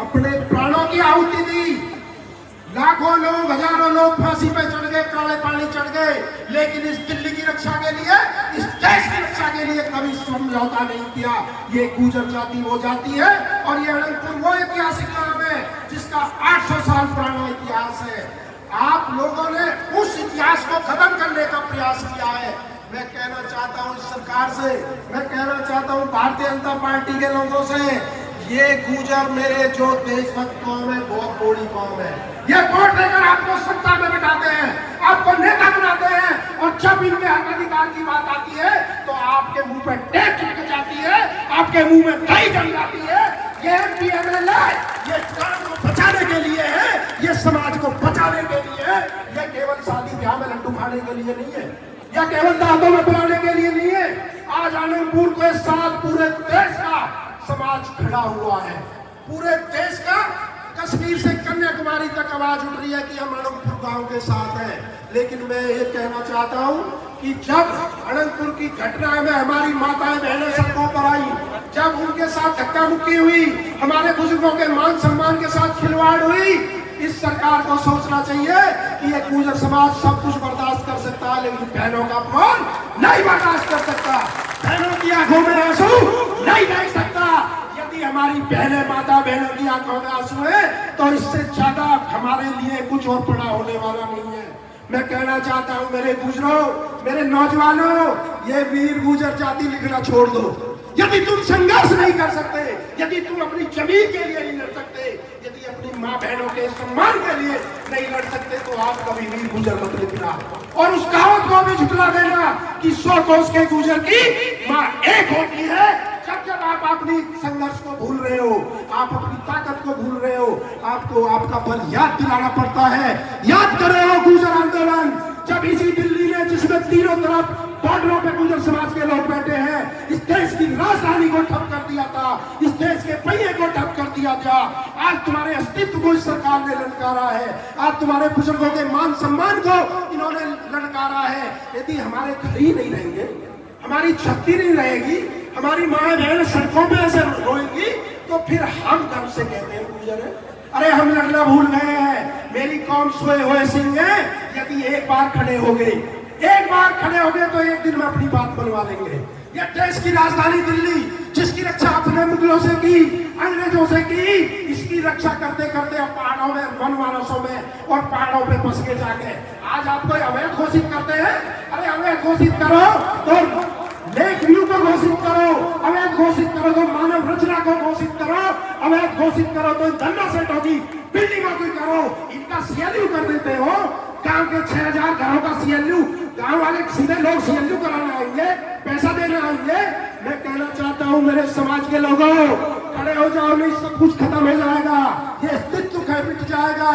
अपने प्राणों की आहुति दी। लाखों लोग, हजारों लोग फांसी पे चढ़ गए, काले पानी चढ़ गए, लेकिन इस दिल्ली की रक्षा के लिए, इस देश की रक्षा के लिए कभी समझौता नहीं किया। ये गुर्जर जाति वो जाति है और ये अनंतपुर वो ऐतिहासिक नाम है जिसका 800 साल पुराना इतिहास है। आप लोगों ने उस इतिहास को खत्म करने का प्रयास किया है। मैं कहना चाहता हूं इस सरकार से, मैं कहना चाहता हूं भारतीय जनता पार्टी के लोगों से, ये गुर्जर मेरे जो देशभक्त कौम है बहुत बड़ी कौम है। ये वोट देकर आपको सत्ता में बिठाते हैं, आपको नेता बनाते हैं और जब इनके हक अधिकार की बात आती है तो आपके मुंह पे टेप चिपक जाती है, आपके मुंह में दही जम जाती है। ये एमपी-एमएलए ये प्राण को बचाने के लिए है, ये समाज को बचाने के लिए है। ये केवल शादी ब्याह में लड्डू खाने के लिए नहीं है, या केवल दांतों में बुलाने के लिए नहीं है। आज अनंतपुर के साथ पूरे देश का समाज खड़ा हुआ है, पूरे देश का, कश्मीर से कन्याकुमारी तक आवाज उठ रही है कि हम अनंतपुर गांव के साथ हैं। लेकिन मैं ये कहना चाहता हूं कि जब अनंतपुर की घटना में हमारी माताएं बहनें सड़कों पर आई, जब उनके साथ धक्का मुक्की हुई, हमारे बुजुर्गों के मान सम्मान के साथ खिलवाड़ हुई, इस सरकार को सोचना चाहिए कि ये गुर्जर समाज सब कुछ बर्दाश्त कर सकता है लेकिन बहनों का अपमान नहीं बर्दाश्त कर सकता, बहनों की आंखों में आंसू नहीं देख सकता। यदि हमारी बहनें, माता बहनों की आंखों में आंसू है तो इससे ज्यादा हमारे लिए कुछ और बड़ा होने वाला नहीं है। मैं कहना चाहता हूं मेरे गुर्जरों, मेरे नौजवानों, ये वीर गुर्जर जाति लिखना छोड़ दो। यदि तुम संघर्ष नहीं कर सकते, यदि तुम अपनी जमीन के लिए नहीं लड़ सकते, यदि अपनी माँ बहनों के सम्मान के लिए नहीं लड़ सकते तो आप कभी वीर गुर्जर मत लिखना। और उस कहावत को भी झुठला देना कि 100 कोस के गुर्जर की माँ एक होती है। जब जब आप अपनी संघर्ष को भूल रहे हो, आप अपनी ताकत को भूल रहे हो, आपको आपका बल याद दिलाना पड़ता है। याद कर रहे हो गुर्जर आंदोलन, जब इसी दिल्ली ने, जिसमें तीनों तरफ बॉर्डरों पे गुर्जर समाज के लोग बैठे हैं, इस देश की राजधानी को ठप कर दिया था, इस देश के पहिए को ठप कर दिया था। आज तुम्हारे अस्तित्व को इस सरकार ने ललकारा है, आज तुम्हारे बुजुर्गों के मान सम्मान को इन्होंने ललकारा है। यदि हमारे घर ही नहीं रहेंगे, हमारी छत्ती नहीं रहेगी, हमारी माँ बहन सड़कों पे ऐसे रोएंगी तो फिर हम कब से कहते हैं गुर्जर है? अरे हम लड़ना भूल गए हैं, मेरी कौम सोए हुए सिंह है। यदि एक बार खड़े हो गए, एक बार खड़े हो गए तो एक दिन में अपनी बात बनवा लेंगे। ये देश की राजधानी दिल्ली, जिसकी रक्षा अपने मुगलों से की, अंग्रेजों से की, इसकी रक्षा करते करते अब पहाड़ों में, वनवासों में और पहाड़ों पे बस के जाके आज आपको अवैध घोषित करते हैं। अरे अवैध घोषित करो तो लेक व्यू को घोषित करो, अवैध घोषित करो तो मानव रचना को घोषित करो, अवैध घोषित करो तो धंधा सेटों की बिल्डिंगों की करो, इनका सीएलयू कर देते हो। गांव के 6000 घरों का सीएलयू, गांव वाले सीधे लोग सीएलयू कराने आएंगे, पैसा देने आएंगे। मैं कहना चाहता हूं मेरे समाज के लोगों, खड़े हो जाओ, नहीं सब कुछ खत्म हो जाएगा, ये अस्तित्व मिट जाएगा।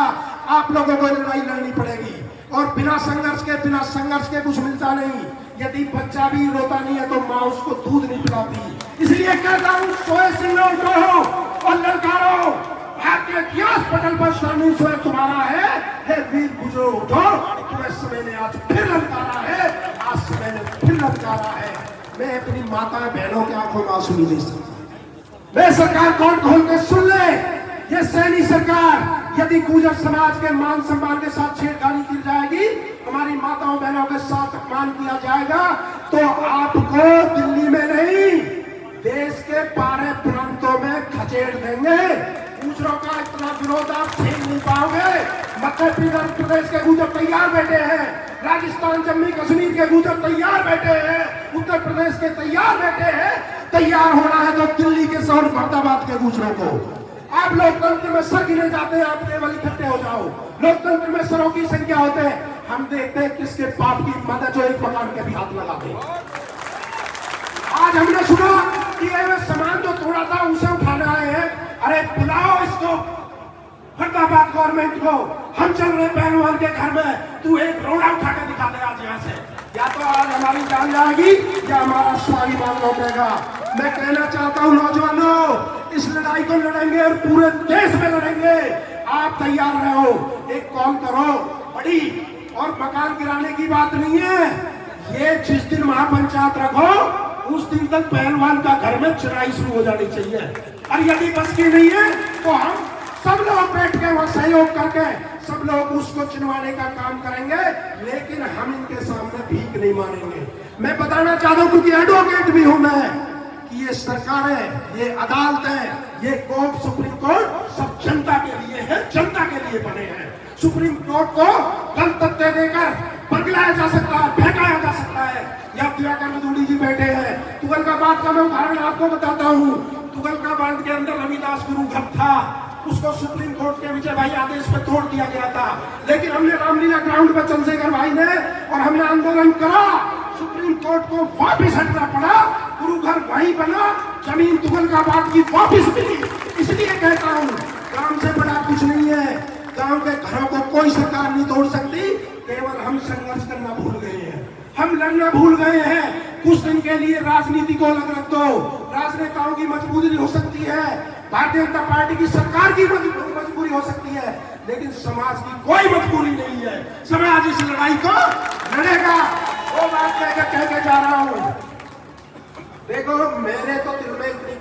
आप लोगों को लड़ाई लड़नी पड़ेगी और बिना संघर्ष के कुछ मिलता नहीं। यदि बच्चा भी रोता नहीं है तो माँ उसको दूध नहीं पिलाती। इसलिए कहता हूँ सोए सिंह उठो और ललकारो, भारतीय इतिहास पटल पर शामिल स्वयं तुम्हारा है। हे वीर गुर्जरों उठो, तुम्हें समय ने आज फिर ललकारा है, आज समय ने फिर ललकारा है। मैं अपनी माता बहनों की आंखों में आंसू नहीं दे सकता। मैं सरकार कौन खोल के सुन ले, ये सैनी सरकार यदि गुर्जर समाज के मान सम्मान के साथ छेड़खानी की जाएगी, हमारी माताओं बहनों के साथ अपमान किया जाएगा तो आपको दिल्ली में नहीं, देश के 12 प्रांतों में खचेड़ देंगे। गुर्जरों का इतना विरोध आप झेल नहीं पाओगे। मध्य प्रदेश के गुर्जर तैयार बैठे हैं, राजस्थान जम्मू कश्मीर के गुर्जर तैयार बैठे हैं, उत्तर प्रदेश के तैयार बैठे हैं। तैयार होना है तो दिल्ली के शहर फरीदाबाद के गुर्जरों को। आप लोकतंत्र में सर गिने जाते हैं, आप केवल इकट्ठे हो जाओ। लोकतंत्र में सरों की संख्या होते हैं, हम देखते हैं किसके बाप की मदद जो एक मकान के भी हाथ लगाते। आज हमने सुना कि ये सामान जो तोड़ा था उसे उठाने आए हैं। अरे बुलाओ इसको, फरीदाबाद गवर्नमेंट को, हम चल रहे पहलवान के घर में, तू एक रोड़ा उठा के दिखा दे आज यहाँ से। या तो आज हमारी जान जाएगी या हमारा स्वाभिमान लौटेगा। मैं कहना चाहता हूँ नौजवानों, इस लड़ाई को लड़ेंगे और पूरे देश में लड़ेंगे। आप तैयार रहो, एक कॉल करो बड़ी, और मकान गिराने की बात नहीं है। ये जिस दिन महापंचायत रखो उस दिन तक पहलवान का घर में चुनाई शुरू हो जानी चाहिए। और यदि बस की नहीं है तो हम सहयोग करके सब लोग उसको चुनवाने का काम करेंगे, लेकिन हम इनके सामने भीख नहीं मानेंगे। मैं बताना चाहता हूं, क्योंकि एडवोकेट भी हूं मैं, कि ये सरकार है, ये अदालत है, ये कोर्ट, सुप्रीम कोर्ट सब जनता के लिए है, जनता के लिए बने हैं। सुप्रीम कोर्ट को गलत तथ्य देकर बदलाया जा सकता है, फेंकाया जा सकता है। या दिवाकर मधुड़ी जी बैठे हैं, तुगलकाबाद का मैं उदाहरण आपको बताता हूँ। तुगलकाबाद के अंदर रविदास गुरु घर था, उसको सुप्रीम कोर्ट के विजय भाई आदेश पे तोड़ दिया गया था, लेकिन हमने रामलीला ग्राउंड पर चंद्रशेखर भाई ने और हमने आंदोलन करा, सुप्रीम कोर्ट को वापिस हटना पड़ा, गुरु घर वहीं बना, जमीन तुगलकाबाद की वापिस मिली। इसलिए कहता हूँ, काम से बड़ा कुछ नहीं है, गांव के घरों को कोई सरकार नहीं तोड़ सकती, केवल हम संघर्ष करना भूल गए हैं, हम लड़ना भूल गए हैं। कुछ दिन के लिए राजनीति को अलग रख दो, राजनेताओं की मजबूरी हो सकती है, भारतीय जनता पार्टी की सरकार की मजबूरी हो सकती है, लेकिन समाज की कोई मजबूरी नहीं है। समाज इस लड़ाई को लड़ेगा। वो बात कहकर जा रहा हूं, देखो मेरे तो दिल में इतनी